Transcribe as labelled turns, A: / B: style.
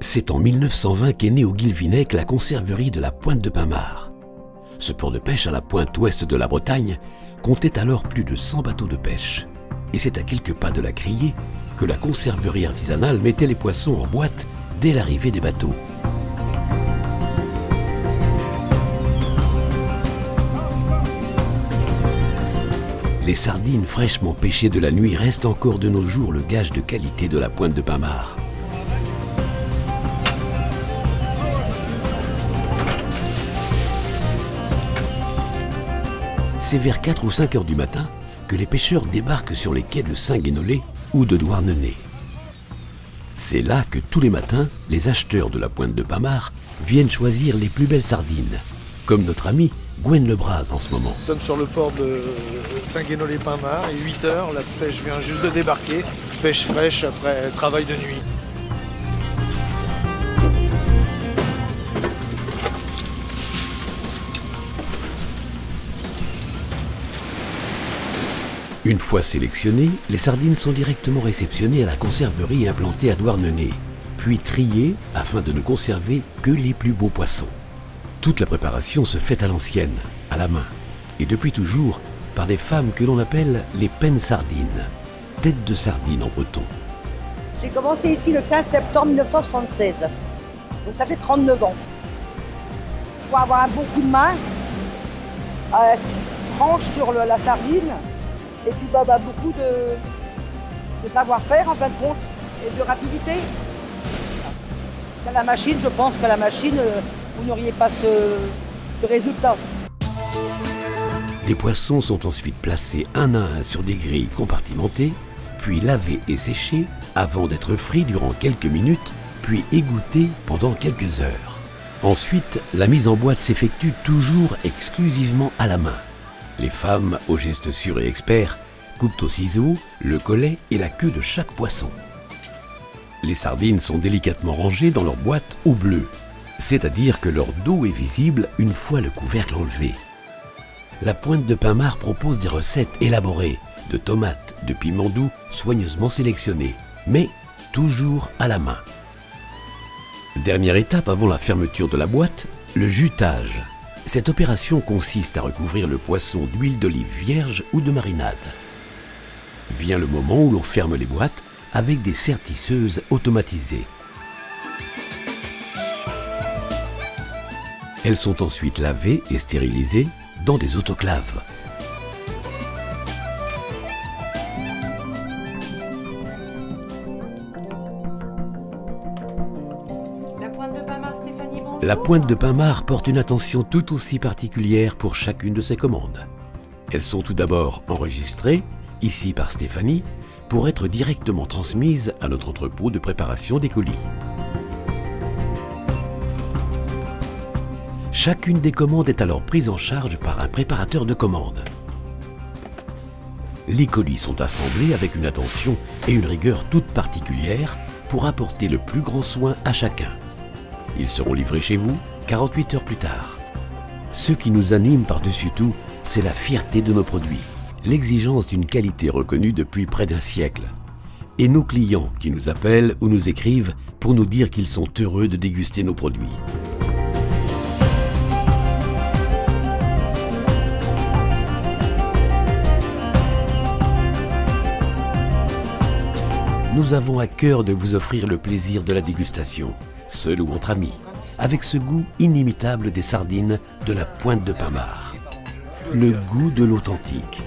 A: C'est en 1920 qu'est née au Guilvinec la conserverie de la Pointe de Pimard. Ce port de pêche à la pointe ouest de la Bretagne comptait alors plus de 100 bateaux de pêche. Et c'est à quelques pas de la criée que la conserverie artisanale mettait les poissons en boîte dès l'arrivée des bateaux. Les sardines fraîchement pêchées de la nuit restent encore de nos jours le gage de qualité de la Pointe de Pimard. C'est vers 4 ou 5 heures du matin que les pêcheurs débarquent sur les quais de Saint-Guénolé ou de Douarnenez. C'est là que tous les matins, les acheteurs de la Pointe de Pimard viennent choisir les plus belles sardines, comme notre ami Gwen Lebras en ce moment.
B: Nous sommes sur le port de Saint-Guénolé-Pimard, et 8 heures, la pêche vient juste de débarquer, pêche fraîche après travail de nuit.
A: Une fois sélectionnées, les sardines sont directement réceptionnées à la conserverie implantée à Douarnenez, puis triées afin de ne conserver que les plus beaux poissons. Toute la préparation se fait à l'ancienne, à la main, et depuis toujours par des femmes que l'on appelle les pennes sardines, têtes de sardine en breton.
C: J'ai commencé ici le 15 septembre 1976, donc ça fait 39 ans. Il faut avoir un bon coup de main, franche sur la sardine, et puis beaucoup de savoir-faire en fin de compte, et de rapidité. La machine, je pense que la machine, vous n'auriez pas ce résultat.
A: Les poissons sont ensuite placés un à un sur des grilles compartimentées, puis lavés et séchés avant d'être frits durant quelques minutes, puis égouttés pendant quelques heures. Ensuite, la mise en boîte s'effectue toujours exclusivement à la main. Les femmes, aux gestes sûrs et experts, coupent au ciseau le collet et la queue de chaque poisson. Les sardines sont délicatement rangées dans leur boîte au bleu, c'est-à-dire que leur dos est visible une fois le couvercle enlevé. La Pointe de Pimard propose des recettes élaborées, de tomates, de piments doux soigneusement sélectionnés, mais toujours à la main. Dernière étape avant la fermeture de la boîte, le jutage. Cette opération consiste à recouvrir le poisson d'huile d'olive vierge ou de marinade. Vient le moment où l'on ferme les boîtes avec des sertisseuses automatisées. Elles sont ensuite lavées et stérilisées dans des autoclaves. La Pointe de Pimard porte une attention tout aussi particulière pour chacune de ses commandes. Elles sont tout d'abord enregistrées, ici par Stéphanie, pour être directement transmises à notre entrepôt de préparation des colis. Chacune des commandes est alors prise en charge par un préparateur de commandes. Les colis sont assemblés avec une attention et une rigueur toute particulières pour apporter le plus grand soin à chacun. Ils seront livrés chez vous 48 heures plus tard. Ce qui nous anime par-dessus tout, c'est la fierté de nos produits, l'exigence d'une qualité reconnue depuis près d'un siècle, et nos clients qui nous appellent ou nous écrivent pour nous dire qu'ils sont heureux de déguster nos produits. Nous avons à cœur de vous offrir le plaisir de la dégustation, seul ou entre amis, avec ce goût inimitable des sardines de la Pointe de Pimard. Le goût de l'authentique.